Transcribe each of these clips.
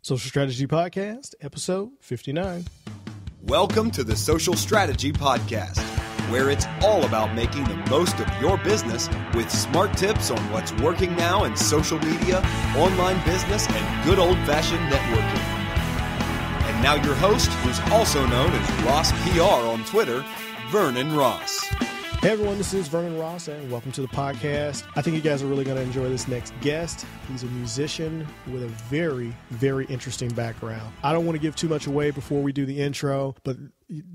Social Strategy Podcast, episode 59. Welcome to the Social Strategy Podcast, where it's all about making the most of your business with smart tips on what's working now in social media, online business, and good old-fashioned networking. And now your host, who's also known as Ross PR on Twitter, Vernon Ross. Hey everyone, this is Vernon Ross, and welcome to the podcast. I think you guys are really going to enjoy this next guest. He's a musician with a very, very interesting background. I don't want to give too much away before we do the intro, but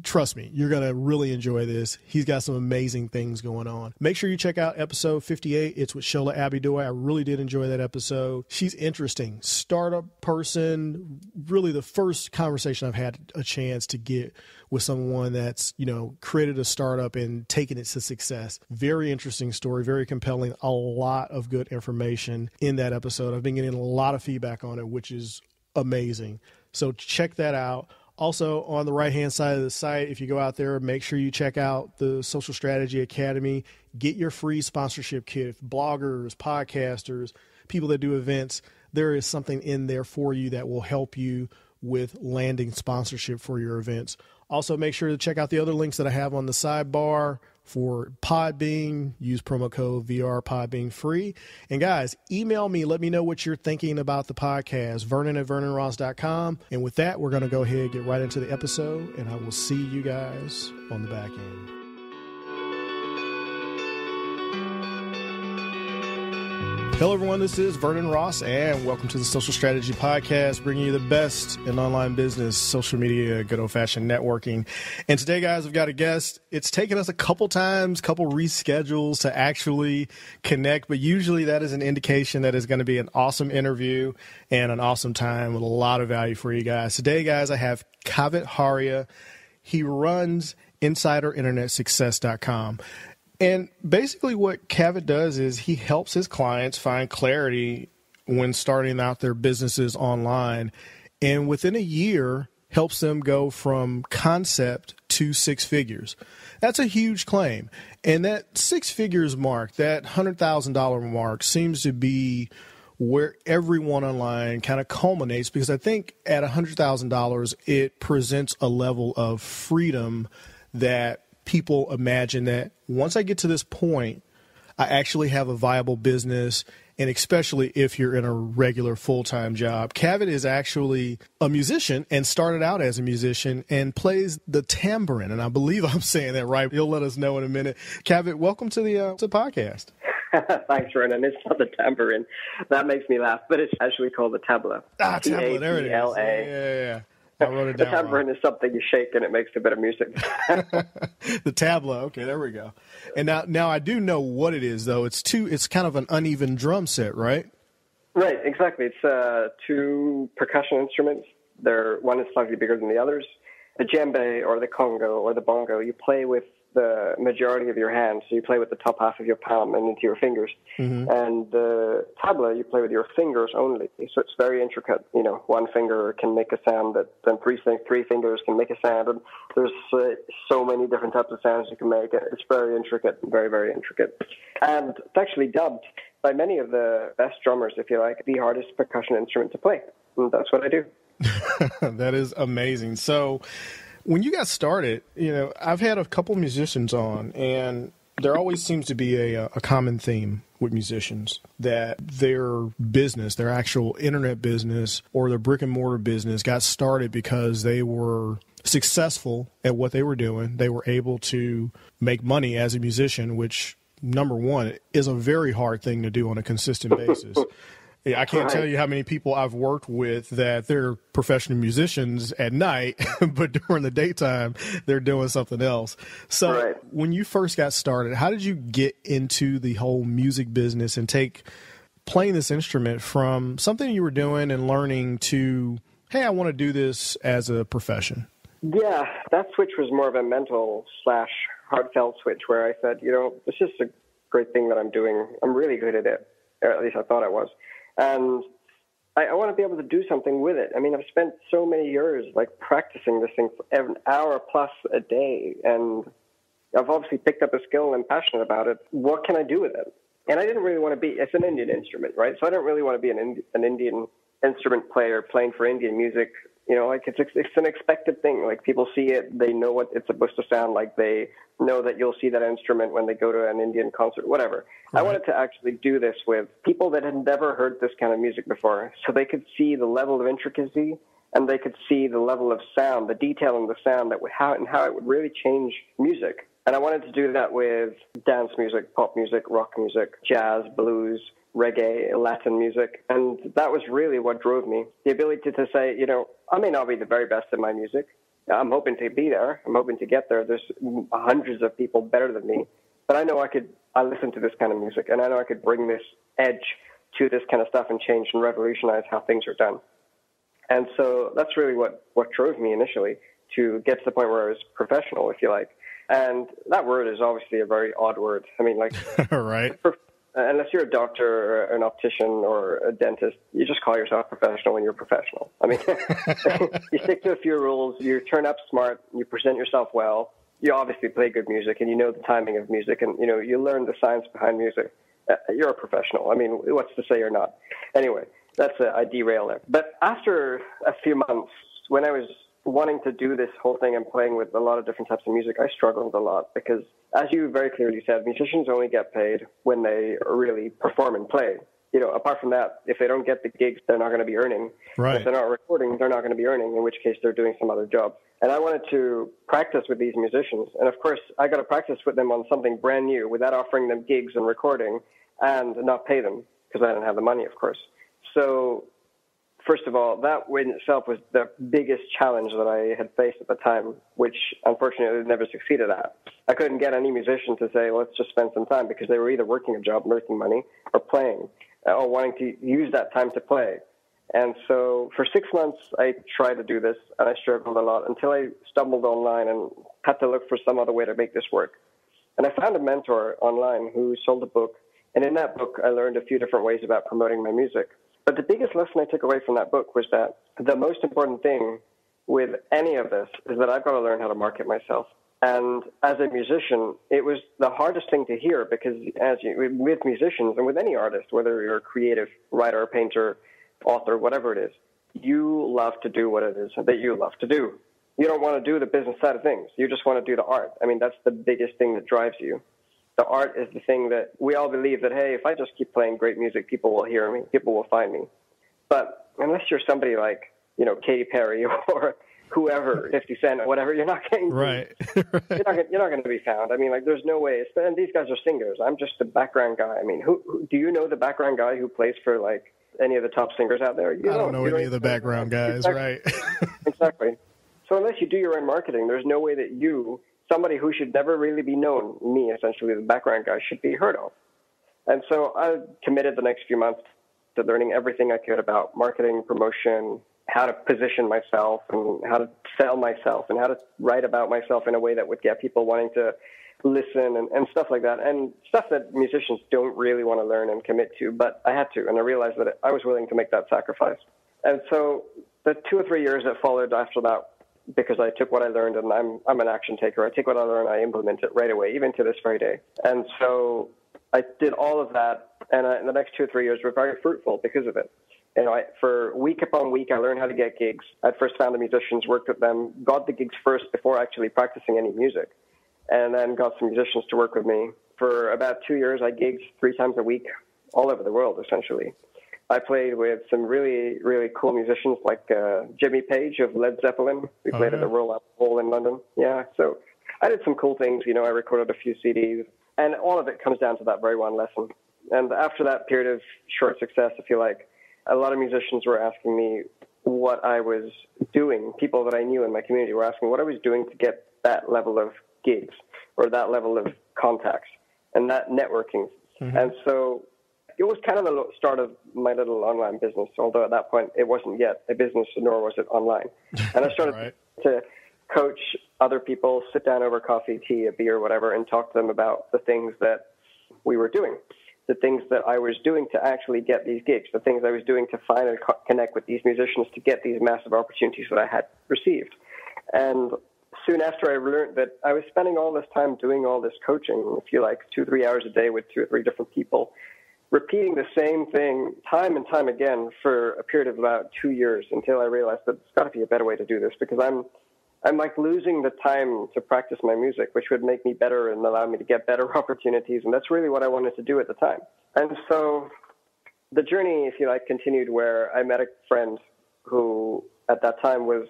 trust me, you're going to really enjoy this. He's got some amazing things going on. Make sure you check out episode 58. It's with Shola Abidoy. I really did enjoy that episode. She's interesting. Startup person. Really the first conversation I've had a chance to get with someone that's, created a startup and taken it to success. Very interesting story, very compelling. A lot of good information in that episode. I've been getting a lot of feedback on it, which is amazing. So check that out. Also, on the right-hand side of the site, if you go out there, make sure you check out the Social Strategy Academy. Get your free sponsorship kit. Bloggers, podcasters, people that do events, there is something in there for you that will help you with landing sponsorship for your events. Also, make sure to check out the other links that I have on the sidebar for Podbean. Use promo code VRPodbean free. And guys, email me. Let me know what you're thinking about the podcast, vernon@vernonross.com. And with that, we're going to go ahead and get right into the episode, and I will see you guys on the back end. Hello, everyone. This is Vernon Ross, and welcome to the Social Strategy Podcast, bringing you the best in online business, social media, good old-fashioned networking. And today, guys, we've got a guest. It's taken us a couple reschedules to actually connect, but usually that is an indication that it's going to be an awesome interview and an awesome time with a lot of value for you guys. Today, guys, I have Kavit Haria. He runs InsiderInternetSuccess.com. And basically what Kavit does is he helps his clients find clarity when starting out their businesses online, and within a year helps them go from concept to six figures. That's a huge claim. And that six figures mark, that $100,000 mark, seems to be where everyone online kind of culminates, because I think at $100,000 it presents a level of freedom that people imagine that once I get to this point, I actually have a viable business, and especially if you're in a regular full-time job. Kavit is actually a musician and started out as a musician and plays the tambourine, and I believe I'm saying that right. He'll let us know in a minute. Kavit, welcome to the podcast. Thanks, Vernon. It's not the tambourine. That makes me laugh, but it's actually called the tabla. Tabla, there it is. Yeah. I wrote it down. The tambourine is something you shake and it makes a bit of music. The tabla. Okay, there we go. And now I do know what it is, though. It's kind of an uneven drum set, right? Right, exactly. It's two percussion instruments. One is slightly bigger than the others. The djembe or the congo or the bongo, you play with the majority of your hands. So you play with the top half of your palm and into your fingers. Mm-hmm. And the tabla, you play with your fingers only. So it's very intricate. One finger can make a sound that then three fingers can make a sound. And there's so many different types of sounds you can make. It's very intricate, very, very intricate. And it's actually dubbed by many of the best drummers, if you like, the hardest percussion instrument to play. And that's what I do. That is amazing. So when you got started, I've had a couple musicians on, and there always seems to be a common theme with musicians, that their business, their actual internet business or their brick and mortar business got started because they were successful at what they were doing. They were able to make money as a musician, which, number one, is a very hard thing to do on a consistent basis. Yeah, I can't tell you how many people I've worked with that they're professional musicians at night, but during the daytime, they're doing something else. So when you first got started, how did you get into the whole music business and take playing this instrument from something you were doing and learning to, hey, I want to do this as a profession? Yeah, that switch was more of a mental / heartfelt switch where I said, this is a great thing that I'm doing. I'm really good at it, or at least I thought I was. And I want to be able to do something with it. I mean, I've spent so many years practicing this thing for an hour plus a day, and I've obviously picked up a skill and passionate about it. What can I do with it? And I didn't really want to be, it's an Indian instrument, right? So I don't really want to be an Indian instrument player playing for Indian music, like it's an expected thing. Like people see it, they know what it's supposed to sound like. They know that you'll see that instrument when they go to an Indian concert, whatever. Right. I wanted to actually do this with people that had never heard this kind of music before, so they could see the level of intricacy and they could see the level of sound, the detail in the sound how it would really change music. And I wanted to do that with dance music, pop music, rock music, jazz, blues, reggae, Latin music. And that was really what drove me. The ability to say, I may not be the very best in my music. I'm hoping to be there. I'm hoping to get there. There's hundreds of people better than me. But I know I listen to this kind of music, and I know I could bring this edge to this kind of stuff and change and revolutionize how things are done. And so that's really what drove me initially to get to the point where I was professional, if you like. And that word is obviously a very odd word. I mean, like, right. Unless you're a doctor or an optician or a dentist, you just call yourself professional when you're professional. I mean, you stick to a few rules, you turn up smart, you present yourself well, you obviously play good music, and you know the timing of music, and, you learn the science behind music. You're a professional. I mean, what's to say you're not? Anyway, I derail there. But after a few months, when I was wanting to do this whole thing and playing with a lot of different types of music, I struggled a lot because, as you very clearly said, musicians only get paid when they really perform and play. Apart from that, if they don't get the gigs, they're not going to be earning. Right. If they're not recording, they're not going to be earning, in which case they're doing some other job. And I wanted to practice with these musicians. And of course, I got to practice with them on something brand new without offering them gigs and recording and not pay them because I didn't have the money, of course. So first of all, that in itself was the biggest challenge that I had faced at the time, which unfortunately never succeeded at. I couldn't get any musician to say, let's just spend some time, because they were either working a job, making money, or playing, or wanting to use that time to play. And so for 6 months, I tried to do this, and I struggled a lot until I stumbled online and had to look for some other way to make this work. And I found a mentor online who sold a book, and in that book, I learned a few different ways about promoting my music. But the biggest lesson I took away from that book was that the most important thing with any of this is that I've got to learn how to market myself. And as a musician, it was the hardest thing to hear because with musicians and with any artist, whether you're a creative writer, painter, author, whatever it is, you love to do what it is that you love to do. You don't want to do the business side of things. You just want to do the art. I mean, that's the biggest thing that drives you. The art is the thing that we all believe that, hey, if I just keep playing great music, people will hear me, people will find me. But unless you're somebody like, Katy Perry or whoever, 50 Cent or whatever, you're not getting right. You're not going to be found. I mean, like, there's no way. And these guys are singers. I'm just the background guy. I mean, who do you know the background guy who plays for like any of the top singers out there? I don't know any of the background guys, exactly. Right? Exactly. So unless you do your own marketing, there's no way that somebody who should never really be known, me essentially, the background guy, should be heard of. And so I committed the next few months to learning everything I could about marketing, promotion, how to position myself and how to sell myself and how to write about myself in a way that would get people wanting to listen and stuff like that. And stuff that musicians don't really want to learn and commit to, but I had to. And I realized that I was willing to make that sacrifice. And so the 2 or 3 years that followed after that, because I took what I learned, and I'm an action taker. I take what I learn, I implement it right away, even to this very day. And so I did all of that, and in the next 2 or 3 years were very fruitful because of it. For week upon week, I learned how to get gigs. I first found the musicians, worked with them, got the gigs first before actually practicing any music, and then got some musicians to work with me. For about 2 years, I gigged 3 times a week all over the world, essentially. I played with some really, really cool musicians like Jimmy Page of Led Zeppelin. We played at the Royal Albert Hall in London. Yeah, so I did some cool things. I recorded a few CDs, and all of it comes down to that very one lesson. And after that period of short success, if you like, a lot of musicians were asking me what I was doing. People that I knew in my community were asking what I was doing to get that level of gigs or that level of contacts and that networking. Mm-hmm. And so it was kind of the start of my little online business, although at that point it wasn't yet a business, nor was it online. And I started to coach other people, sit down over coffee, tea, a beer, whatever, and talk to them about the things that we were doing, the things that I was doing to actually get these gigs, the things I was doing to find and connect with these musicians to get these massive opportunities that I had received. And soon after I learned that I was spending all this time doing all this coaching, if you like, 2-3 hours a day with 2 or 3 different people, repeating the same thing time and time again for a period of about 2 years until I realized that there's got to be a better way to do this, because I'm like losing the time to practice my music, which would make me better and allow me to get better opportunities. And that's really what I wanted to do at the time. And so the journey, if you like, continued where I met a friend who at that time was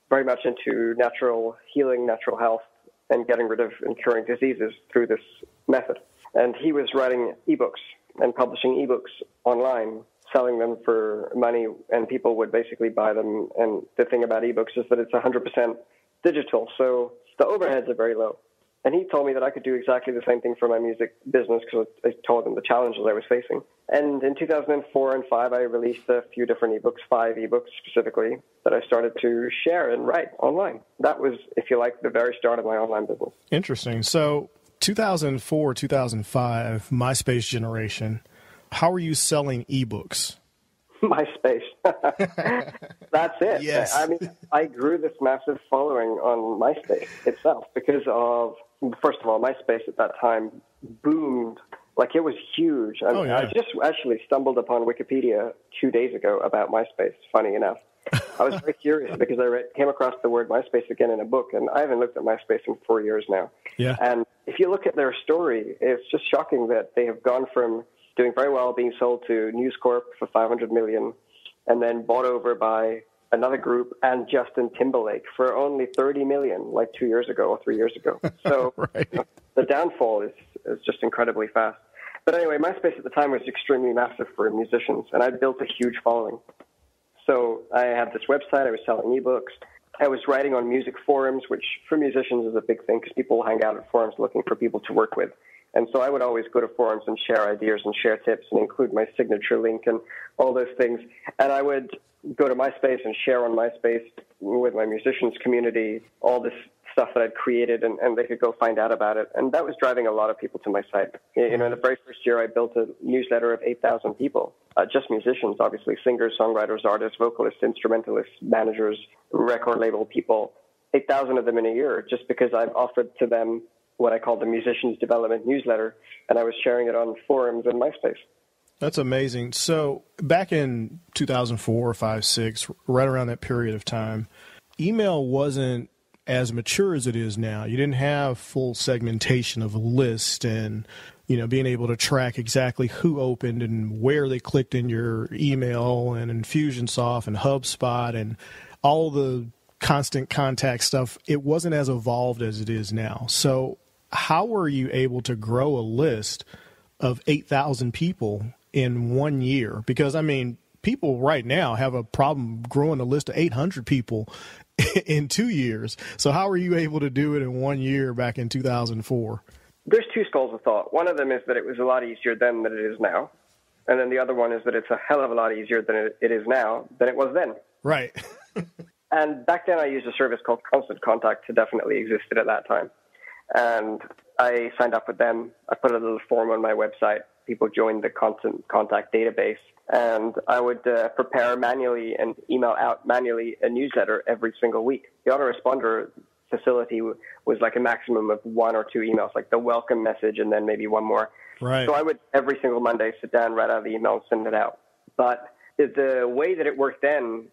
very much into natural healing, natural health, and getting rid of and curing diseases through this method. And he was writing ebooks and publishing ebooks online, selling them for money, and people would basically buy them. And the thing about ebooks is that it's 100% digital, so the overheads are very low. And he told me that I could do exactly the same thing for my music business, because I told him the challenges I was facing. And in 2004 and 2005, I released a few different ebooks, 5 ebooks specifically, that I started to share and write online. That was, if you like, the very start of my online business. Interesting. So 2004, 2005, MySpace generation, how are you selling ebooks? MySpace. That's it. Yes. I mean, I grew this massive following on MySpace itself because of, first of all, MySpace at that time boomed. Like, it was huge. I just actually stumbled upon Wikipedia 2 days ago about MySpace, funny enough. I was very curious because I came across the word MySpace again in a book, and I haven't looked at MySpace in 4 years now. Yeah. And if you look at their story, it's just shocking that they have gone from doing very well, being sold to News Corp for $500 million, and then bought over by another group and Justin Timberlake for only $30 million, like 2 years ago or 3 years ago. So right. The downfall is just incredibly fast. But anyway, MySpace at the time was extremely massive for musicians, and I built a huge following. So I had this website. I was selling ebooks. I was writing on music forums, which for musicians is a big thing because people hang out at forums looking for people to work with. And so I would always go to forums and share ideas and share tips and include my signature link and all those things. And I would go to MySpace and share on MySpace with my musicians community all this stuff that I'd created, and they could go find out about it. And that was driving a lot of people to my site. You know, in the very first year, I built a newsletter of 8,000 people, just musicians, obviously, singers, songwriters, artists, vocalists, instrumentalists, managers, record label people, 8,000 of them in a year, just because I've offered to them what I call the Musicians Development Newsletter, and I was sharing it on forums and MySpace. That's amazing. So back in 2004, 5, 6, right around that period of time, email wasn't as mature as it is now. You didn't have full segmentation of a list and, you know, being able to track exactly who opened and where they clicked in your email, and Infusionsoft and HubSpot and all the constant contact stuff. It wasn't as evolved as it is now. So how were you able to grow a list of 8,000 people in 1 year? Because, I mean, people right now have a problem growing a list of 800 people in 2 years. So how are you able to do it in 1 year back in 2004? There's two schools of thought. One of them is that it was a lot easier then than it is now. And then the other one is that it's a hell of a lot easier than it is now than it was then. Right. And back then I used a service called Constant Contact to definitely existed at that time. And I signed up with them. I put a little form on my website. People joined the Constant Contact database. And I would prepare manually and email out manually a newsletter every single week. The autoresponder facility was like a maximum of 1 or 2 emails, like the welcome message and then maybe one more. Right. So I would every single Monday sit down, write out the email, and send it out. But the way that it worked then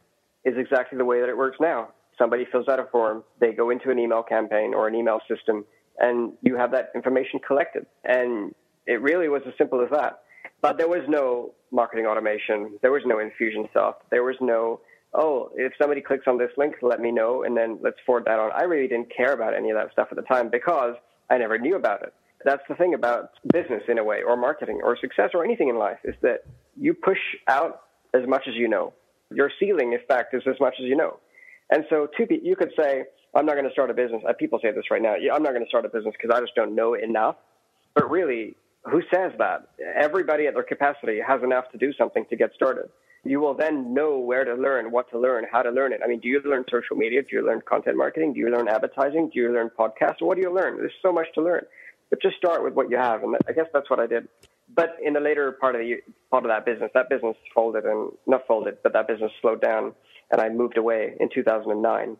is exactly the way that it works now. Somebody fills out a form, they go into an email campaign or an email system, and you have that information collected. And it really was as simple as that. But there was no marketing automation. There was no Infusionsoft. There was no, oh, if somebody clicks on this link, let me know, and then let's forward that on. I really didn't care about any of that stuff at the time because I never knew about it. That's the thing about business in a way, or marketing, or success, or anything in life, is that you push out as much as you know. Your ceiling, in fact, is as much as you know. And so you could say, I'm not going to start a business. People say this right now. I'm not going to start a business because I just don't know enough. But really, who says that? Everybody at their capacity has enough to do something to get started. You will then know where to learn, what to learn, how to learn it. I mean, do you learn social media? Do you learn content marketing? Do you learn advertising? Do you learn podcasts? What do you learn? There's so much to learn. But just start with what you have. And I guess that's what I did. But in the later part of that business folded, and not folded, but that business slowed down, and I moved away in 2009.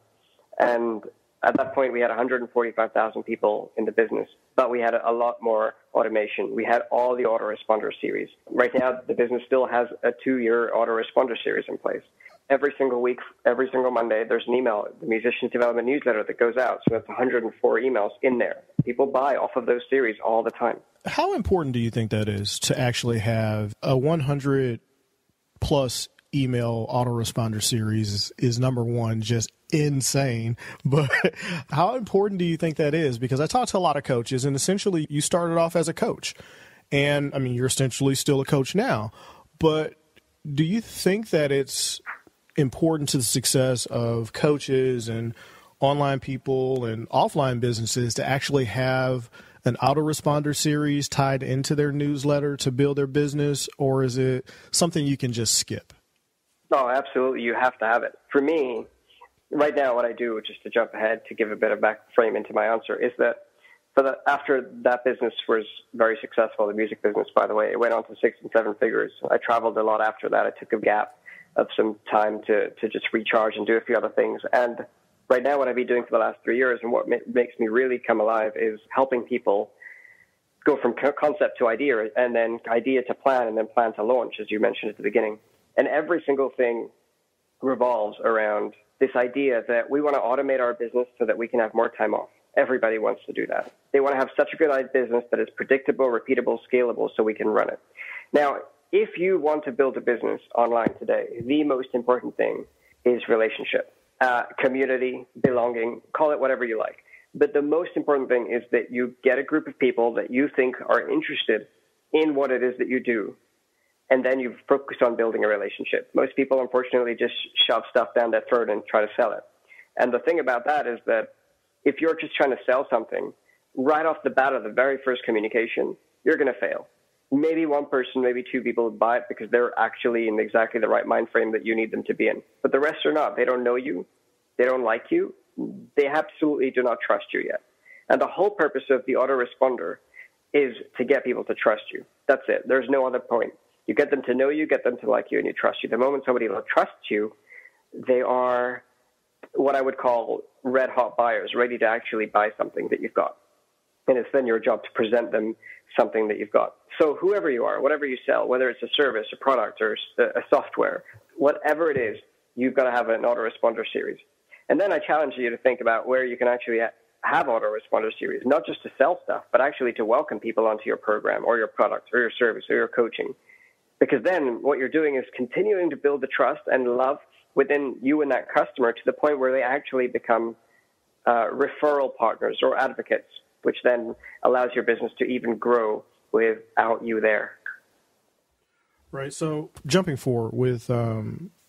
And At that point, we had 145,000 people in the business, but we had a lot more automation. We had all the autoresponder series. Right now, the business still has a 2-year autoresponder series in place. Every single week, every single Monday, there's an email, the Musician Development Newsletter that goes out. So that's 104 emails in there. People buy off of those series all the time. How important do you think that is to actually have a 100-plus email autoresponder series is number one, just insane. But how important do you think that is? Because I talk to a lot of coaches, and essentially you started off as a coach. And, I mean, you're essentially still a coach now. But do you think that it's important to the success of coaches and online people and offline businesses to actually have an autoresponder series tied into their newsletter to build their business, or is it something you can just skip? No, absolutely. You have to have it. For me, right now, what I do, just to jump ahead to give a bit of back frame into my answer, is that after that business was very successful, the music business, by the way, it went on to 6 and 7 figures. I traveled a lot after that. I took a gap of some time to just recharge and do a few other things. And right now, what I've been doing for the last 3 years and what makes me really come alive is helping people go from concept to idea, and then idea to plan, and then plan to launch, as you mentioned at the beginning. And every single thing revolves around this idea that we want to automate our business so that we can have more time off. Everybody wants to do that. They want to have such a good business that is predictable, repeatable, scalable, so we can run it. Now, if you want to build a business online today, the most important thing is relationship, community, belonging, call it whatever you like. But the most important thing is that you get a group of people that you think are interested in what it is that you do, and then you focus on building a relationship. Most people, unfortunately, just shove stuff down their throat and try to sell it. And the thing about that is that if you're just trying to sell something, right off the bat of the very first communication, you're going to fail. Maybe one person, maybe 2 people would buy it because they're actually in exactly the right mind frame that you need them to be in. But the rest are not. They don't know you. They don't like you. They absolutely do not trust you yet. And the whole purpose of the autoresponder is to get people to trust you. That's it. There's no other point. You get them to know you, get them to like you, and you trust you. The moment somebody trusts you, they are what I would call red-hot buyers, ready to actually buy something that you've got. And it's then your job to present them something that you've got. So whoever you are, whatever you sell, whether it's a service, a product, or a software, whatever it is, you've got to have an autoresponder series. And then I challenge you to think about where you can actually have autoresponder series, not just to sell stuff, but actually to welcome people onto your program or your product or your service or your coaching. Because then what you're doing is continuing to build the trust and love within you and that customer to the point where they actually become referral partners or advocates, which then allows your business to even grow without you there. Right. So jumping forward with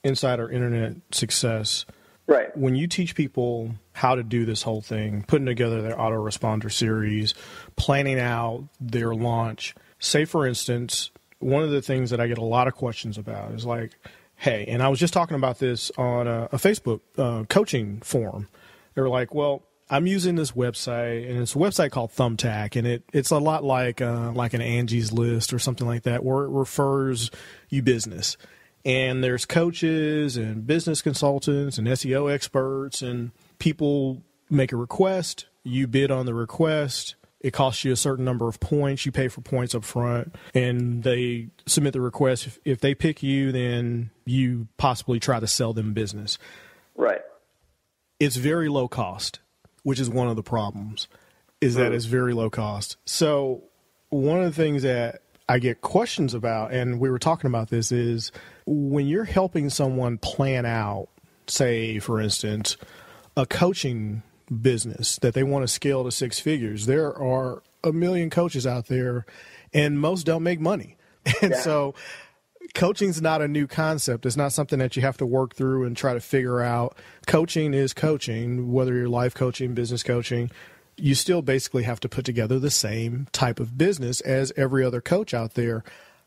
Insider Internet Success, right. When you teach people how to do this whole thing, putting together their autoresponder series, planning out their launch, say, for instance, one of the things that I get a lot of questions about is like, hey, and I was just talking about this on a Facebook coaching forum. They were like, well, I'm using this website, and it's a website called Thumbtack, and it's a lot like an Angie's List or something like that, where it refers you business. And there's coaches and business consultants and SEO experts, and people make a request, you bid on the request. It costs you a certain number of points. You pay for points up front, and they submit the request. If they pick you, then you possibly try to sell them business. Right. It's very low cost, which is one of the problems, is that it's very low cost. So one of the things that I get questions about, and we were talking about this, is when you're helping someone plan out, say, for instance, a coaching business that they want to scale to 6 figures, there are a million coaches out there, and most don't make money. And so coaching's not a new concept. It's not something that you have to work through and try to figure out. Coaching is coaching, whether you're life coaching, business coaching. You still basically have to put together the same type of business as every other coach out there.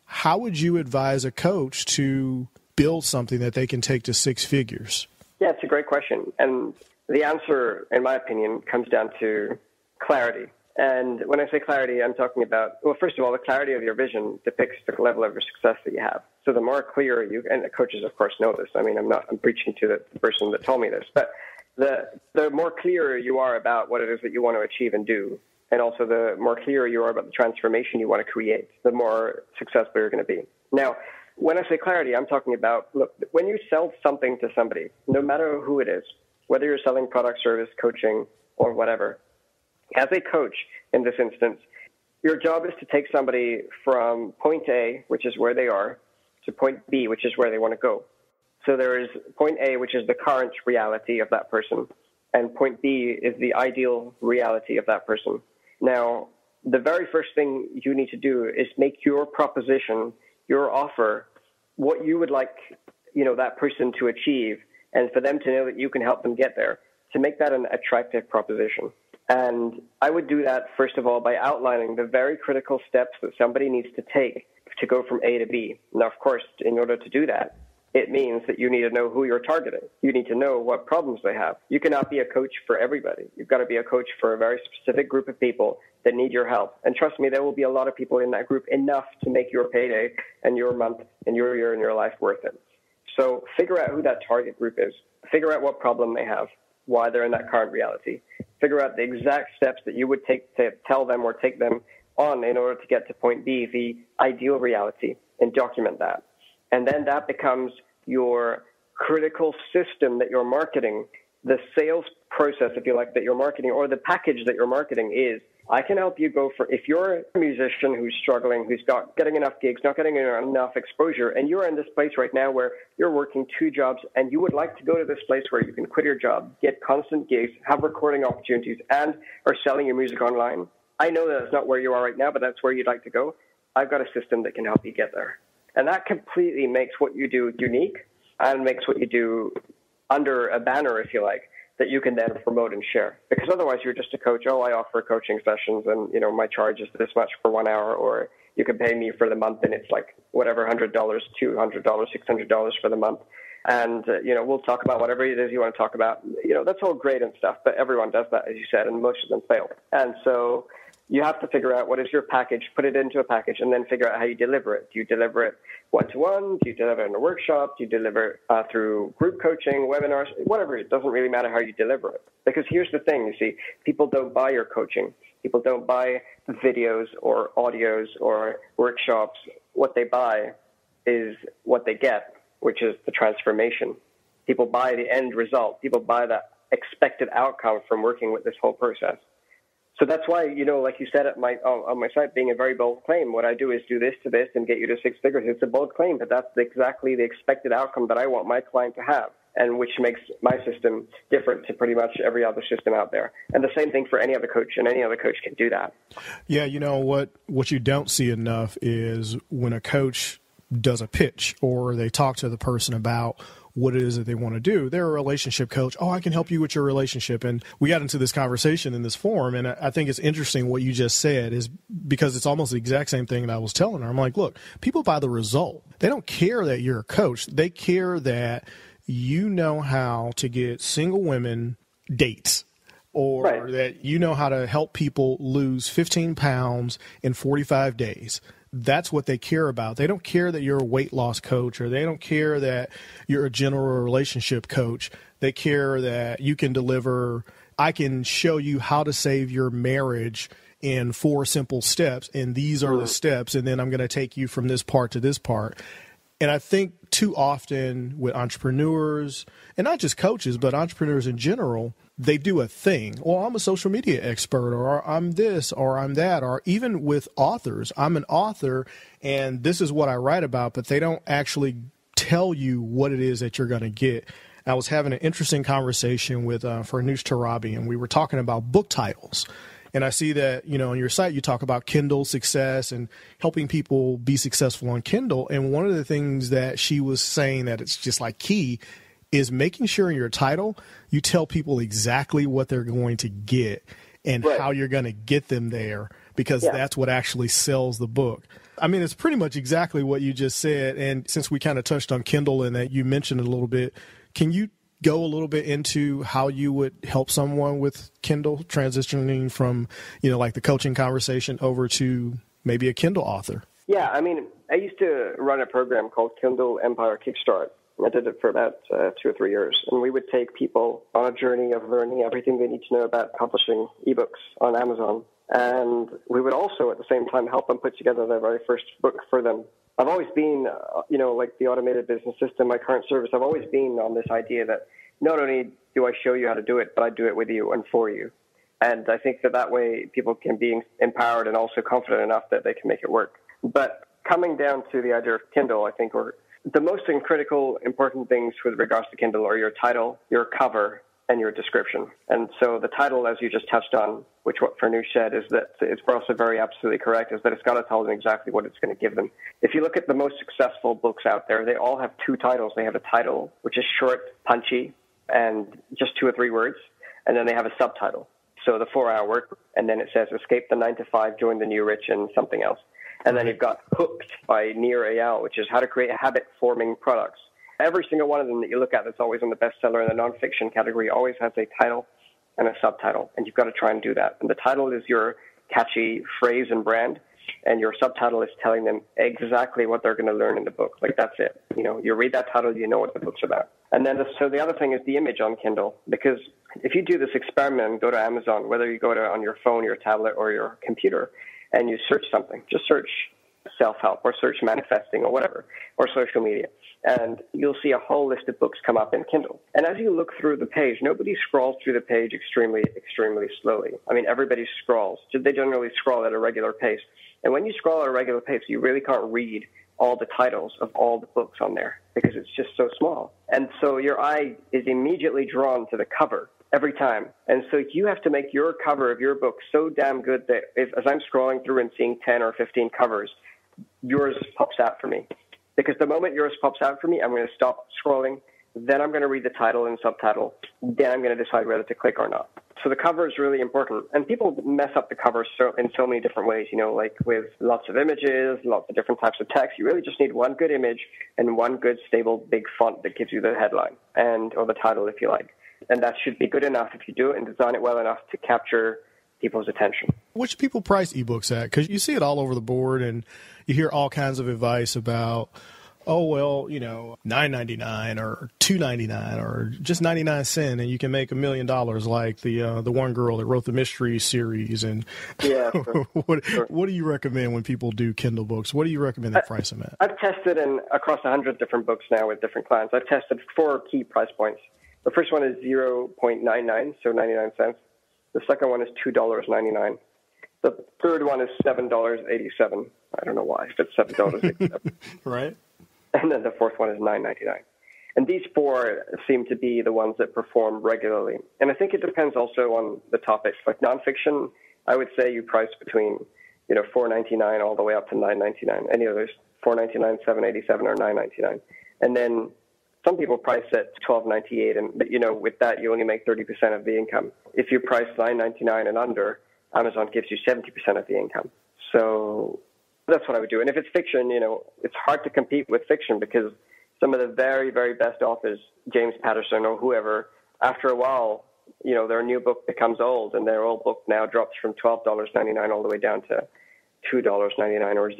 How would you advise a coach to build something that they can take to 6 figures? Yeah, it's a great question. And the answer, in my opinion, comes down to clarity. And when I say clarity, I'm talking about, well, first of all, the clarity of your vision depicts the level of your success that you have. So the more clear you, and the coaches, of course, know this. I mean, I'm preaching to the person that told me this, but the more clear you are about what it is that you want to achieve and do, and also the more clear you are about the transformation you want to create, the more successful you're going to be. Now, when I say clarity, I'm talking about, look, when you sell something to somebody, no matter who it is, whether you're selling product, service, coaching, or whatever, as a coach in this instance, your job is to take somebody from point A, which is where they are, to point B, which is where they want to go. So there is point A, which is the current reality of that person, and point B is the ideal reality of that person. Now, the very first thing you need to do is make your proposition, your offer, what you would like, that person to achieve, and for them to know that you can help them get there, to make that an attractive proposition. And I would do that, first of all, by outlining the very critical steps that somebody needs to take to go from A to B. Now, of course, in order to do that, it means that you need to know who you're targeting. You need to know what problems they have. You cannot be a coach for everybody. You've got to be a coach for a very specific group of people that need your help. And trust me, there will be a lot of people in that group, enough to make your payday and your month and your year and your life worth it. So figure out who that target group is. Figure out what problem they have, why they're in that current reality. Figure out the exact steps that you would take to tell them or take them on in order to get to point B, the ideal reality, and document that. And then that becomes your critical system that you're marketing, the sales process, if you like, that you're marketing, or the package that you're marketing is, I can help you go for, if you're a musician who's struggling, who's not getting enough gigs, not getting enough exposure, and you're in this place right now where you're working 2 jobs and you would like to go to this place where you can quit your job, get constant gigs, have recording opportunities, and are selling your music online. I know that it's not where you are right now, but that's where you'd like to go. I've got a system that can help you get there. And that completely makes what you do unique and makes what you do under a banner, if you like, that you can then promote and share. Because otherwise you're just a coach. Oh, I offer coaching sessions and, my charge is this much for 1 hour, or you can pay me for the month and it's like whatever, $100, $200, $600 for the month. And, we'll talk about whatever it is you want to talk about. That's all great and stuff, but everyone does that, as you said, and most of them fail. And so you have to figure out what is your package, put it into a package, and then figure out how you deliver it. Do you deliver it one-to-one? Do you deliver it in a workshop? Do you deliver it through group coaching, webinars, whatever? It doesn't really matter how you deliver it. Because here's the thing, you see, people don't buy your coaching. People don't buy videos or audios or workshops. What they buy is what they get, which is the transformation. People buy the end result. People buy the expected outcome from working with this whole process. So that's why, like you said on my site, being a very bold claim, what I do is do this to this and get you to 6 figures. It's a bold claim, but that's exactly the expected outcome that I want my client to have, and which makes my system different to pretty much every other system out there. And the same thing for any other coach, and any other coach can do that. Yeah, what you don't see enough is when a coach does a pitch or they talk to the person about what it is that they want to do. They're a relationship coach. Oh, I can help you with your relationship. And we got into this conversation in this forum, and I think it's interesting what you just said, is because it's almost the exact same thing that I was telling her. I'm like, look, people buy the result. They don't care that you're a coach. They care that you know how to get single women dates, or right, that you know how to help people lose 15 pounds in 45 days. That's what they care about. They don't care that you're a weight loss coach, or they don't care that you're a general relationship coach. They care that you can deliver, I can show you how to save your marriage in 4 simple steps, and these are the steps, and then I'm going to take you from this part to this part. And I think too often with entrepreneurs, and not just coaches, but entrepreneurs in general, they do a thing. Well, I'm a social media expert, or I'm this, or I'm that, or even with authors, I'm an author and this is what I write about, but they don't actually tell you what it is that you're going to get. I was having an interesting conversation with Farnoosh Tarabi, and we were talking about book titles. And I see that, on your site, you talk about Kindle success and helping people be successful on Kindle. And one of the things that she was saying that it's just like key is making sure in your title, you tell people exactly what they're going to get and right, how you're going to get them there, because that's what actually sells the book. I mean, it's pretty much exactly what you just said. And since we kind of touched on Kindle and that you mentioned it a little bit, can you go a little bit into how you would help someone with Kindle transitioning from, like the coaching conversation over to maybe a Kindle author? Yeah, I mean, I used to run a program called Kindle Empire Kickstart. I did it for about 2 or 3 years. And we would take people on a journey of learning everything they need to know about publishing ebooks on Amazon. And we would also, at the same time, help them put together their very first book for them. I've always been, like the automated business system, my current service, I've always been on this idea that not only do I show you how to do it, but I do it with you and for you. And I think that way people can be empowered and also confident enough that they can make it work. But coming down to the idea of Kindle, I think the most critical, important things with regards to Kindle are your title, your cover, and your description. And so the title, as you just touched on, which what Farnoosh said, is that it's also very absolutely correct, is that it's got to tell them exactly what it's going to give them. If you look at the most successful books out there, they all have 2 titles. They have a title, which is short, punchy, and just 2 or 3 words, and then they have a subtitle. So the 4-hour work, and then it says, escape the 9 to 5, join the new rich, and something else. And then you've got Hooked by Nir Eyal, which is how to create habit-forming products. Every single one of them that you look at that's always in the bestseller in the nonfiction category always has a title and a subtitle, and you've got to try and do that. And the title is your catchy phrase and brand, and your subtitle is telling them exactly what they're going to learn in the book. Like, that's it. You read that title, you know what the book's about. And then so the other thing is the image on Kindle, because if you do this experiment and go to Amazon, whether you go to on your phone, your tablet, or your computer, and you search something, just search self-help or search manifesting or whatever, or social media, and you'll see a whole list of books come up in Kindle. And as you look through the page, nobody scrolls through the page extremely, extremely slowly. I mean, everybody scrolls. They generally scroll at a regular pace. And when you scroll at a regular pace, you really can't read all the titles of all the books on there because it's just so small. And so your eye is immediately drawn to the cover every time. And so you have to make your cover of your book so damn good that as I'm scrolling through and seeing 10 or 15 covers, yours pops out for me. Because the moment yours pops out for me, I'm going to stop scrolling. Then I'm going to read the title and subtitle. Then I'm going to decide whether to click or not. So the cover is really important. And people mess up the cover in so many different ways, like with lots of images, lots of different types of text. You really just need one good image and one good, stable, big font that gives you the headline or the title, if you like. And that should be good enough if you do it and design it well enough to capture people's attention. What should people price ebooks at? Because you see it all over the board, and you hear all kinds of advice about, $9.99 or $2.99 or just 99 cents, and you can make $1 million, like the one girl that wrote the mystery series. And yeah, sure. What do you recommend when people do Kindle books? What do you recommend they price them at? I've tested across 100 different books now with different clients. I've tested 4 key price points. The first one is 0.99, so 99 cents. The second one is $2.99. The third one is $7.87. I don't know why, but $7.87. Right. And then the fourth one is $9.99. And these 4 seem to be the ones that perform regularly. And I think it depends also on the topics. Like nonfiction, I would say you price between, $4.99 all the way up to $9.99. Any others, $4.99, $7.87, or $9.99. And then some people price at $12.98, and with that you only make 30% of the income. If you price $9.99 and under, Amazon gives you 70% of the income. So that's what I would do. And if it's fiction, it's hard to compete with fiction because some of the very, very best authors, James Patterson or whoever, after a while, their new book becomes old, and their old book now drops from $12.99 all the way down to $2.99 or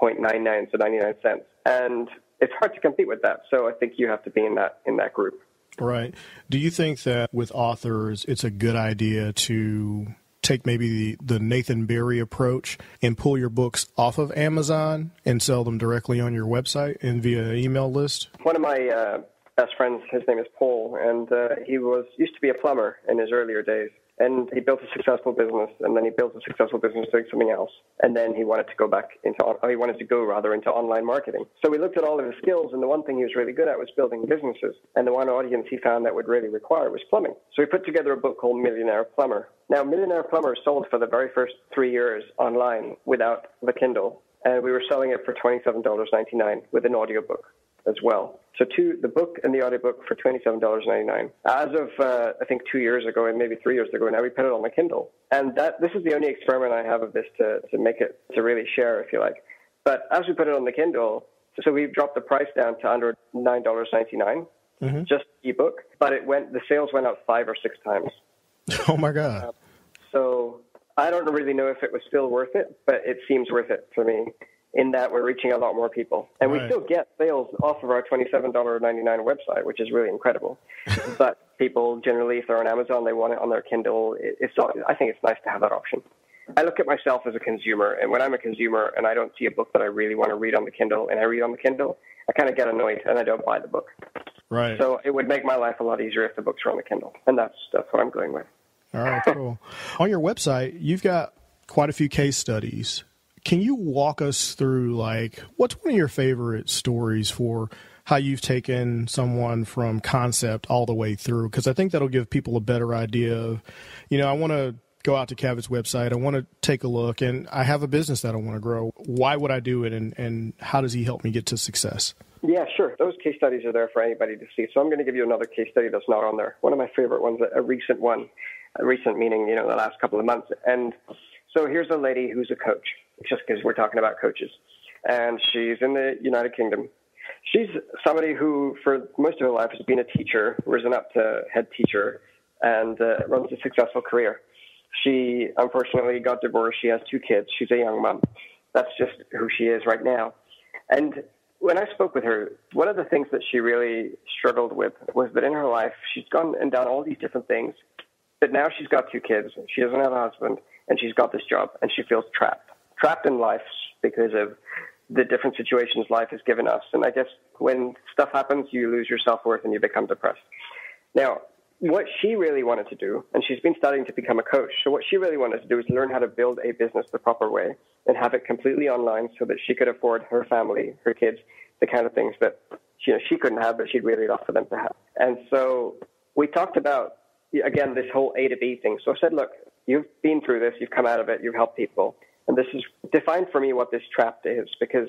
0.99, so 99 cents. And it's hard to compete with that. So I think you have to be in that group. Right. Do you think that with authors, it's a good idea to take maybe the Nathan Berry approach and pull your books off of Amazon and sell them directly on your website and via email list? One of my best friends, his name is Paul, and he used to be a plumber in his earlier days. And he built a successful business, and then he built a successful business doing something else. And then he wanted to go into online marketing. So we looked at all of his skills, and the one thing he was really good at was building businesses. And the one audience he found that would really require was plumbing. So he put together a book called Millionaire Plumber. Now, Millionaire Plumber sold for the very first 3 years online without the Kindle. And we were selling it for $27.99 with an audiobook as well. So the book and the audiobook for $27.99. As of, I think 2 years ago and maybe 3 years ago now, we put it on the Kindle. And this is the only experiment I have of this to make it, to really share, if you like. But as we put it on the Kindle, so we've dropped the price down to under $9.99, just ebook. But the sales went up 5 or 6 times. Oh my God. So I don't really know if it was still worth it, but it seems worth it for me. in that we're reaching a lot more people. And we still get sales off of our $27.99 website, which is really incredible. But people generally, if they're on Amazon, they want it on their Kindle. I think it's nice to have that option. I look at myself as a consumer, and when I'm a consumer and I don't see a book that I really want to read on the Kindle, and I read on the Kindle, I kind of get annoyed and I don't buy the book. Right. So it would make my life a lot easier if the books were on the Kindle, and that's what I'm going with. All right, cool. On your website, you've got quite a few case studies. Can you walk us through, like, what's one of your favorite stories for how you've taken someone from concept all the way through? Because I think that'll give people a better idea of, I want to go out to Kavit's website. I want to take a look, and I have a business that I want to grow. Why would I do it, and how does he help me get to success? Yeah, sure. Those case studies are there for anybody to see. So I'm going to give you another case study that's not on there. One of my favorite ones, a recent one. Recent meaning, the last couple of months. And so here's a lady who's a coach, just because we're talking about coaches. And she's in the United Kingdom. She's somebody who, for most of her life, has been a teacher, risen up to head teacher, and runs a successful career. She, unfortunately, got divorced. She has 2 kids. She's a young mom. That's just who she is right now. And when I spoke with her, one of the things that she really struggled with was that in her life, she's gone and done all these different things. But now she's got 2 kids, she doesn't have a husband, and she's got this job, and she feels trapped in life because of the different situations life has given us. And I guess when stuff happens, you lose your self-worth and you become depressed. Now, what she really wanted to do, and she's been studying to become a coach, so what she really wanted to do is learn how to build a business the proper way and have it completely online so that she could afford her family, her kids, the kind of things that she couldn't have, but she'd really love for them to have. And so we talked about, again, this whole A to B thing. So I said, look, you've been through this, you've come out of it, you've helped people. And this is defined for me what this trapped is, because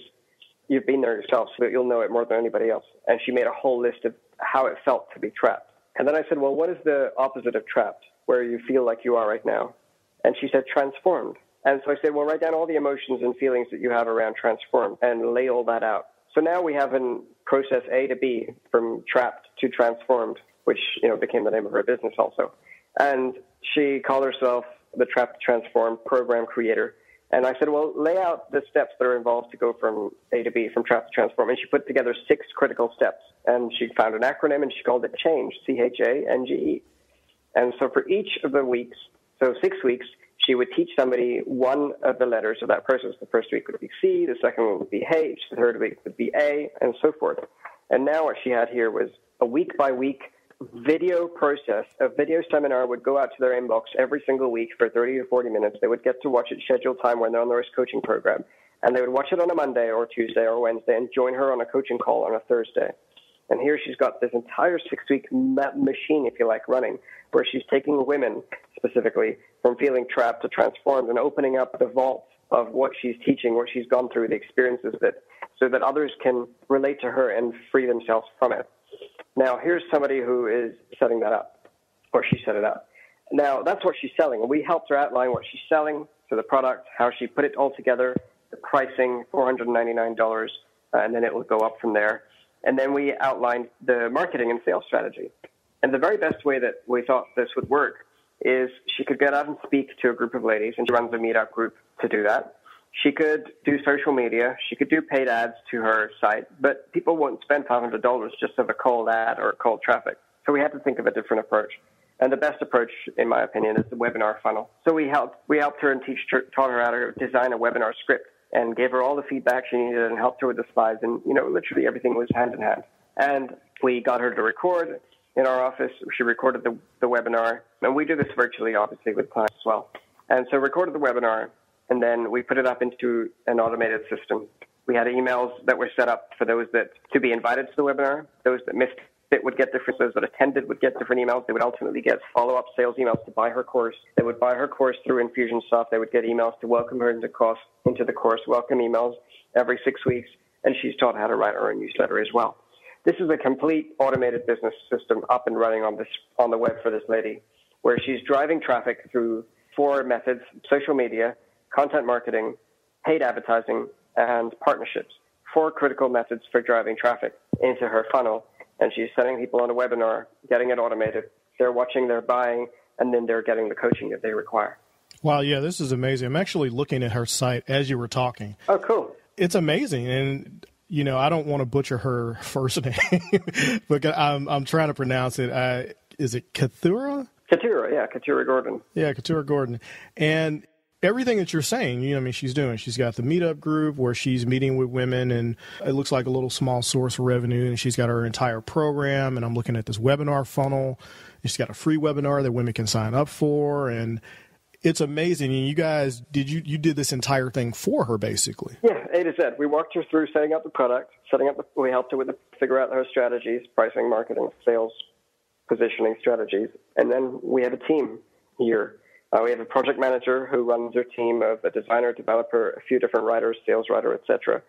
you've been there yourself, so that you'll know it more than anybody else. And she made a whole list of how it felt to be trapped. And then I said, well, what is the opposite of trapped, where you feel like you are right now? And she said, transformed. And so I said, well, write down all the emotions and feelings that you have around transformed and lay all that out. So now we have in process A to B, from trapped to transformed, which, became the name of her business also. And she called herself the Trapped to Transform Program Creator. And I said, well, lay out the steps that are involved to go from A to B, from Trapped to Transform. And she put together 6 critical steps. And she found an acronym, and she called it CHANGE, CHANGE. And so for each of the weeks, so 6 weeks, she would teach somebody one of the letters of that process. The first week would be C, the second one would be H, the third week would be A, and so forth. And now what she had here was a week-by-week video process. A video seminar would go out to their inbox every single week for 30 or 40 minutes. They would get to watch it scheduled time when they're on their coaching program. And they would watch it on a Monday or Tuesday or Wednesday and join her on a coaching call on a Thursday. And here she's got this entire 6-week machine, if you like, running, where she's taking women specifically from feeling trapped to transformed and opening up the vault of what she's teaching, what she's gone through, the experiences so that others can relate to her and free themselves from it. Now, here's somebody who is setting that up, or she set it up. Now, that's what she's selling. And we helped her outline what she's selling, so the product, how she put it all together, the pricing, $499, and then it will go up from there. And then we outlined the marketing and sales strategy. And the very best way that we thought this would work is she could get out and speak to a group of ladies, and she runs a meetup group to do that. She could do social media. She could do paid ads to her site, but people won't spend $500 just of a cold ad or cold traffic. So we had to think of a different approach. And the best approach, in my opinion, is the webinar funnel. So we helped her and taught her how to design a webinar script and gave her all the feedback she needed and helped her with the slides. And, literally everything was hand in hand. And we got her to record in our office. She recorded the webinar. And we do this virtually, obviously, with clients as well. And so recorded the webinar, and then we put it up into an automated system. We had emails that were set up for those that to be invited to the webinar. Those that missed it would get different. Those that attended would get different emails. They would ultimately get follow-up sales emails to buy her course. They would buy her course through Infusionsoft. They would get emails to welcome her into the course, welcome emails every 6 weeks. And she's taught how to write her own newsletter as well. This is a complete automated business system up and running on the web for this lady, where she's driving traffic through 4 methods: social media, content marketing, paid advertising, and partnerships. 4 critical methods for driving traffic into her funnel. And she's sending people on a webinar, getting it automated. They're watching, they're buying, and then they're getting the coaching that they require. Wow, yeah, this is amazing. I'm actually looking at her site as you were talking. Oh, cool. it's amazing. And, I don't want to butcher her first name, but I'm trying to pronounce it. Is it Kathura? Katura Gordon. Yeah, Katura Gordon. And everything that you're saying, she's doing. She's got the meetup group where she's meeting with women, and it looks like a little small source of revenue. And she's got her entire program. And I'm looking at this webinar funnel. She's got a free webinar that women can sign up for. And it's amazing. And you guys, you did this entire thing for her, basically? Yeah, A to Z. We walked her through setting up the product, we helped her figure out her strategies, pricing, marketing, sales, positioning strategies. And then we have a team here. We have a project manager who runs her team of a designer, developer, a few different writers, sales writer, etc.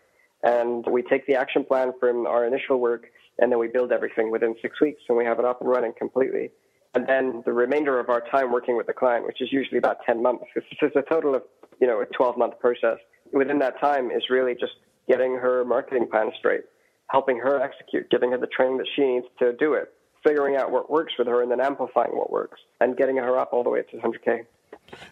And we take the action plan from our initial work, and then we build everything within 6 weeks, and we have it up and running completely. And then the remainder of our time working with the client, which is usually about 10 months, it's a total of, a 12-month process. Within that time is really just getting her marketing plan straight, helping her execute, giving her the training that she needs to do it, figuring out what works with her, and then amplifying what works, and getting her up all the way to 100K.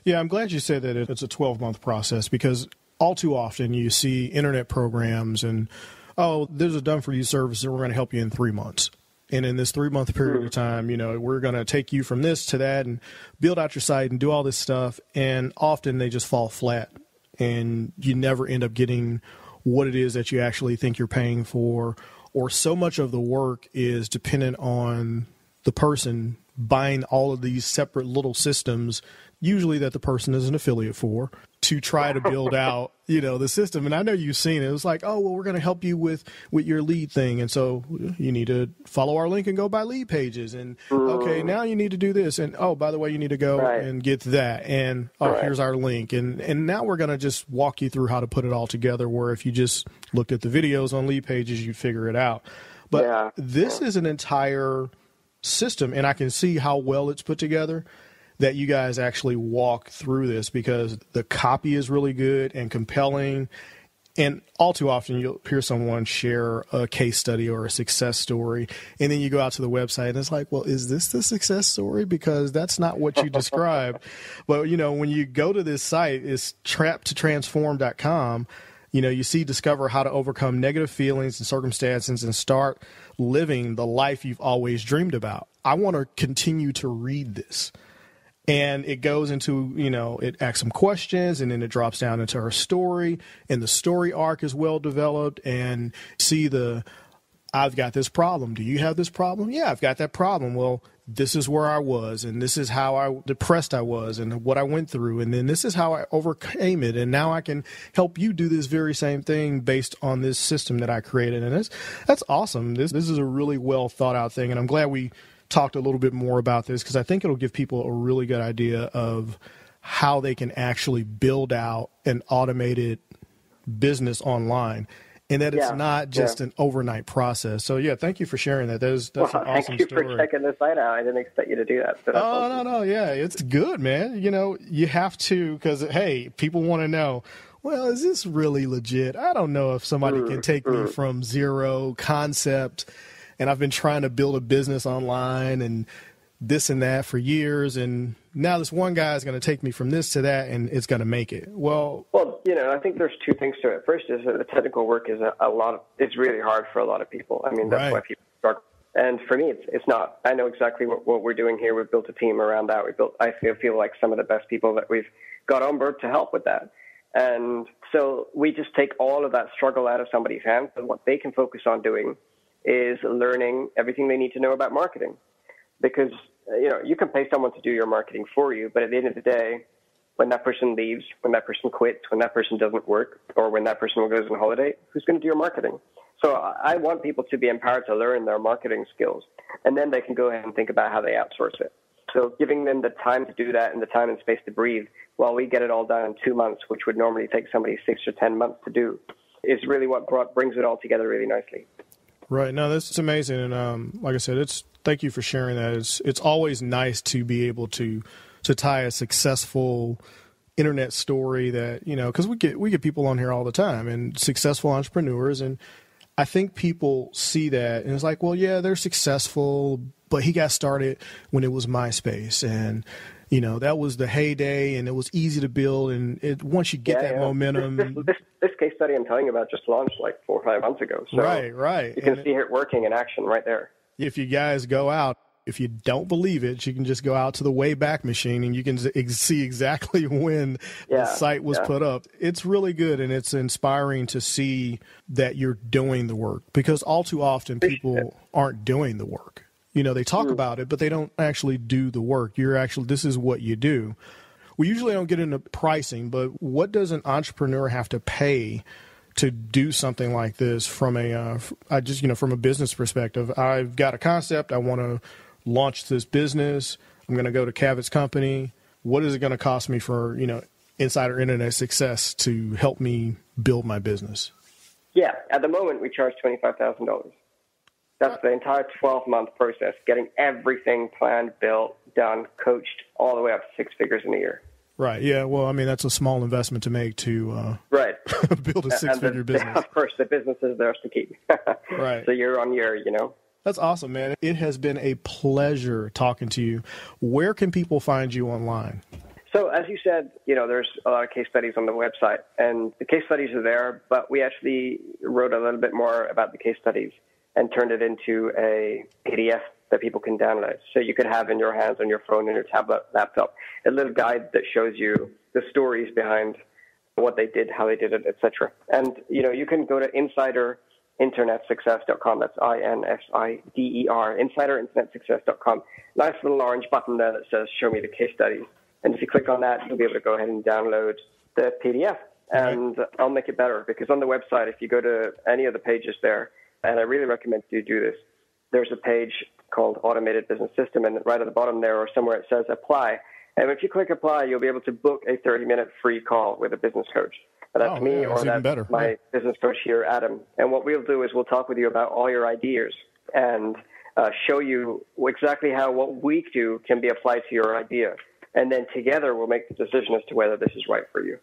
Yeah, I'm glad you said that it's a 12-month process, because all too often you see internet programs and, there's a done-for-you service and we're going to help you in 3 months. And in this 3-month period of time, we're going to take you from this to that and build out your site and do all this stuff. And often they just fall flat and you never end up getting what it is that you actually think you're paying for. Or so much of the work is dependent on the person buying all of these separate little systems, usually that the person is an affiliate for, to try to build out, the system. And I know you've seen it. It was like, we're going to help you with your lead thing. And so you need to follow our link and go buy lead pages. And okay, now you need to do this. And by the way, you need to go and get that. And here's our link. And now we're going to just walk you through how to put it all together, where if you just looked at the videos on lead pages, you'd figure it out. But this is an entire system, and I can see how well it's put together, that you guys actually walk through this, because the copy is really good and compelling. And all too often you'll hear someone share a case study or a success story, and then you go out to the website and it's like, well, is this the success story? Because that's not what you described. But, when you go to this site, it's trappedtotransform.com. You see, discover how to overcome negative feelings and circumstances and start living the life you've always dreamed about. I want to continue to read this. And it goes into, it asks some questions, and then it drops down into her story, and the story arc is well developed, and see I've got this problem. Do you have this problem? Yeah, I've got that problem. Well, this is where I was, and this is how depressed I was and what I went through. And then this is how I overcame it. And now I can help you do this very same thing based on this system that I created. And that's awesome. This is a really well thought out thing. And I'm glad we talked a little bit more about this, because I think it'll give people a really good idea of how they can actually build out an automated business online, and that it's not just an overnight process. So thank you for sharing that. That's an awesome story. Thank you for checking the site out. I didn't expect you to do that. So awesome. No. Yeah, it's good, man. You have to, because, hey, people want to know, well, is this really legit? I don't know if somebody can take me from zero concept, and I've been trying to build a business online and this and that for years, and now this one guy is going to take me from this to that, and it's going to make it. Well, I think there's two things to it. First is that the technical work is it's really hard for a lot of people. I mean, that's why people struggle. And for me, it's not. I know exactly what we're doing here. We've built a team around that. I feel like some of the best people that we've got on board to help with that. And so we just take all of that struggle out of somebody's hands, and what they can focus on doing is learning everything they need to know about marketing. Because, you can pay someone to do your marketing for you, but at the end of the day, when that person leaves, when that person quits, when that person doesn't work, or when that person goes on holiday, who's going to do your marketing? So I want people to be empowered to learn their marketing skills, and then they can go ahead and think about how they outsource it. So giving them the time to do that and the time and space to breathe while we get it all done in 2 months, which would normally take somebody 6 or 10 months to do, is really what brings it all together really nicely. Right. No, this is amazing. And like I said, thank you for sharing that. It's always nice to be able to tie a successful internet story that, because we get people on here all the time, and successful entrepreneurs. And I think people see that and it's like, well, yeah, they're successful, but he got started when it was MySpace, and that was the heyday, and it was easy to build. And once you get that momentum, this case study I'm telling you about just launched like 4 or 5 months ago. So right. You can see it working in action right there. If you guys go out, if you don't believe it, you can just go out to the Wayback Machine and you can see exactly when the site was put up. It's really good, and it's inspiring to see that you're doing the work, because all too often people aren't doing the work. They talk about it, but they don't actually do the work. This is what you do. We usually don't get into pricing, but what does an entrepreneur have to pay to do something like this from from a business perspective? I've got a concept. I want to launch this business. I'm going to go to Kavit's company. What is it going to cost me for, Insider Internet Success to help me build my business? Yeah. At the moment, we charge $25,000. That's the entire 12-month process, getting everything planned, built, done, coached, all the way up to 6 figures in a year. Right. Yeah. Well, I mean, that's a small investment to make to build a 6-figure business. Of course, the business is theirs to keep. Right. So year on year, That's awesome, man. It has been a pleasure talking to you. Where can people find you online? So as you said, there's a lot of case studies on the website, and the case studies are there, but we actually wrote a little bit more about the case studies and turned it into a PDF that people can download. So you could have in your hands, on your phone, on your tablet, laptop, a little guide that shows you the stories behind what they did, how they did it, etc. And, you can go to insiderinternetsuccess.com. That's INSIDER, insiderinternetsuccess.com. Nice little orange button there that says, show me the case studies. And if you click on that, you'll be able to go ahead and download the PDF. And I'll make it better, because on the website, if you go to any of the pages there, and I really recommend you do this, there's a page called Automated Business System, and right at the bottom there or somewhere it says apply. And if you click apply, you'll be able to book a 30-minute free call with a business coach. And that's me, or that's my business coach here, Adam. And what we'll do is we'll talk with you about all your ideas and show you exactly how what we do can be applied to your idea. And then together we'll make the decision as to whether this is right for you.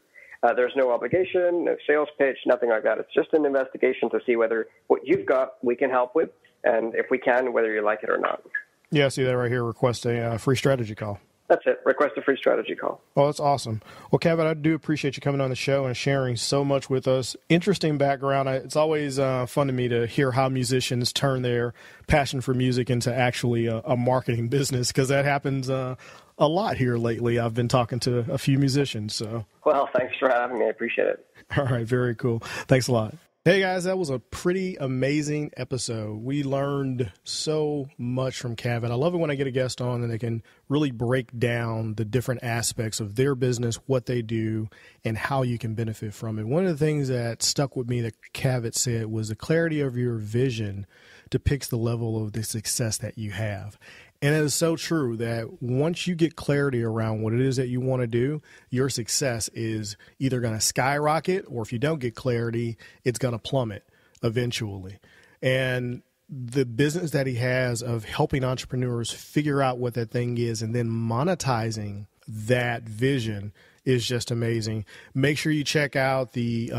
There's no obligation, no sales pitch, nothing like that. It's just an investigation to see whether what you've got we can help with, and if we can, whether you like it or not. Yeah, I see that right here. Request a free strategy call. That's it. Request a free strategy call. Oh, that's awesome. Well, Kavit, I do appreciate you coming on the show and sharing so much with us. Interesting background. It's always fun to me to hear how musicians turn their passion for music into actually a marketing business, because that happens a lot here lately. I've been talking to a few musicians. So. Well, thanks for having me. I appreciate it. All right. Very cool. Thanks a lot. Hey guys, that was a pretty amazing episode. We learned so much from Kavit. I love it when I get a guest on and they can really break down the different aspects of their business, what they do, and how you can benefit from it. One of the things that stuck with me that Kavit said was the clarity of your vision depicts the level of the success that you have. And it is so true that once you get clarity around what it is that you want to do, your success is either going to skyrocket, or if you don't get clarity, it's going to plummet eventually. And the business that he has of helping entrepreneurs figure out what that thing is and then monetizing that vision is just amazing. Make sure you check out the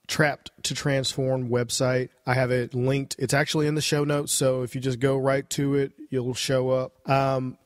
Trapped to Transform website. I have it linked. It's actually in the show notes, so if you just go right to it, you'll show up.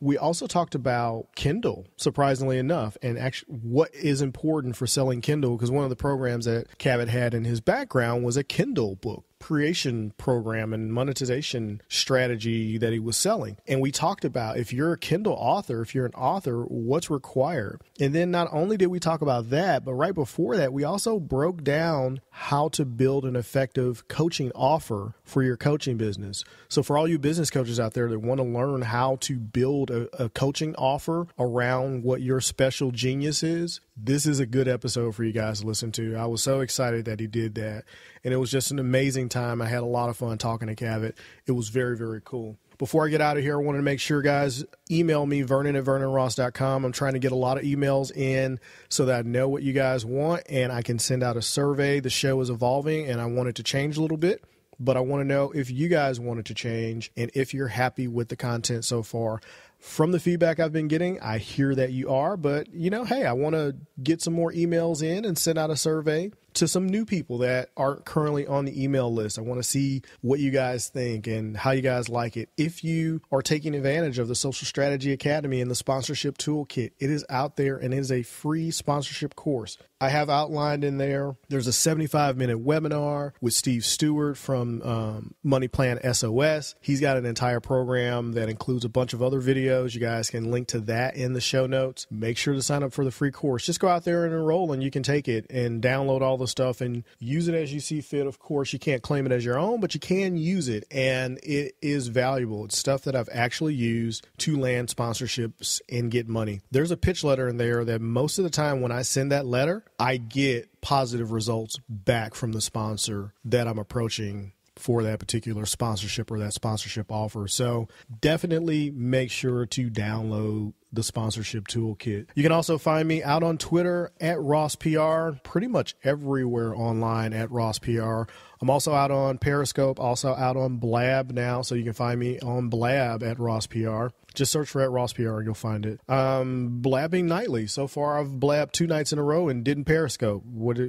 We also talked about Kindle, surprisingly enough, and actually what is important for selling Kindle, because one of the programs that Kavit had in his background was a Kindle book creation program and monetization strategy that he was selling. And we talked about, if you're a Kindle author, if you're an author, what's required. And then not only did we talk about that, but right before that, we also broke down how to build an effective coaching offer for your coaching business. So for all you business coaches out there that want to learn how to build a coaching offer around what your special genius is, this is a good episode for you guys to listen to. I was so excited that he did that. And it was just an amazing time. I had a lot of fun talking to Kavit. It was very, very cool. Before I get out of here, I wanted to make sure, guys, email me, vernon@vernonross.com. I'm trying to get a lot of emails in so that I know what you guys want and I can send out a survey. The show is evolving and I want it to change a little bit, but I want to know if you guys want it to change and if you're happy with the content so far. From the feedback I've been getting, I hear that you are, but hey, I want to get some more emails in and send out a survey to some new people that aren't currently on the email list. I want to see what you guys think and how you guys like it. If you are taking advantage of the Social Strategy Academy and the sponsorship toolkit, it is out there and it is a free sponsorship course. I have outlined in there's a 75-minute webinar with Steve Stewart from Money Plan SOS. He's got an entire program that includes a bunch of other videos. You guys can link to that in the show notes. Make sure to sign up for the free course. Just go out there and enroll and you can take it and download all the stuff and use it as you see fit. Of course, you can't claim it as your own, but you can use it, and it is valuable. It's stuff that I've actually used to land sponsorships and get money. There's a pitch letter in there that most of the time when I send that letter, I get positive results back from the sponsor that I'm approaching for that particular sponsorship or that sponsorship offer. So definitely make sure to download the sponsorship toolkit. You can also find me out on Twitter at RossPR, pretty much everywhere online at RossPR. I'm also out on Periscope, also out on Blab now, so you can find me on Blab at RossPR. Just search for at RossPR and you'll find it. Blabbing nightly. So far, I've blabbed 2 nights in a row and didn't Periscope. What are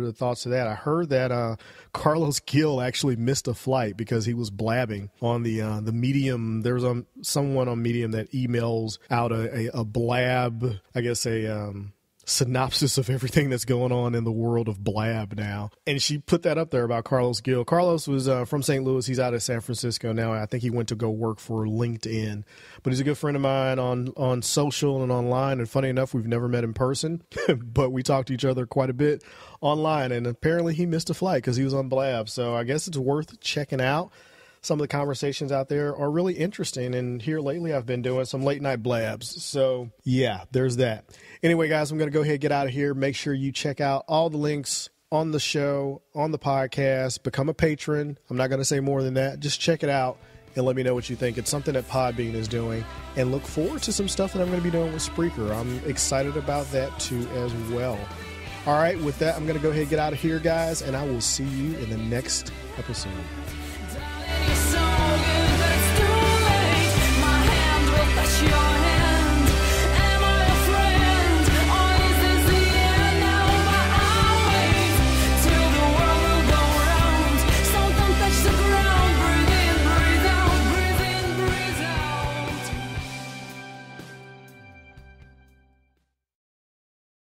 the thoughts of that? I heard that Carlos Gil actually missed a flight because he was blabbing on the Medium. There's someone on Medium that emails out a blab, I guess a synopsis of everything that's going on in the world of Blab now. And she put that up there about Carlos Gil. Carlos was from St. Louis. He's out of San Francisco now. I think he went to go work for LinkedIn. But he's a good friend of mine on social and online. And funny enough, we've never met in person, but we talk to each other quite a bit online. And apparently he missed a flight because he was on Blab. So I guess it's worth checking out. Some of the conversations out there are really interesting. And here lately, I've been doing some late night blabs. So yeah, there's that. Anyway, guys, I'm going to go ahead and get out of here. Make sure you check out all the links on the show, on the podcast, become a patron. I'm not going to say more than that. Just check it out and let me know what you think. It's something that Podbean is doing, and look forward to some stuff that I'm going to be doing with Spreaker. I'm excited about that too as well. All right, with that, I'm going to go ahead and get out of here, guys, and I will see you in the next episode.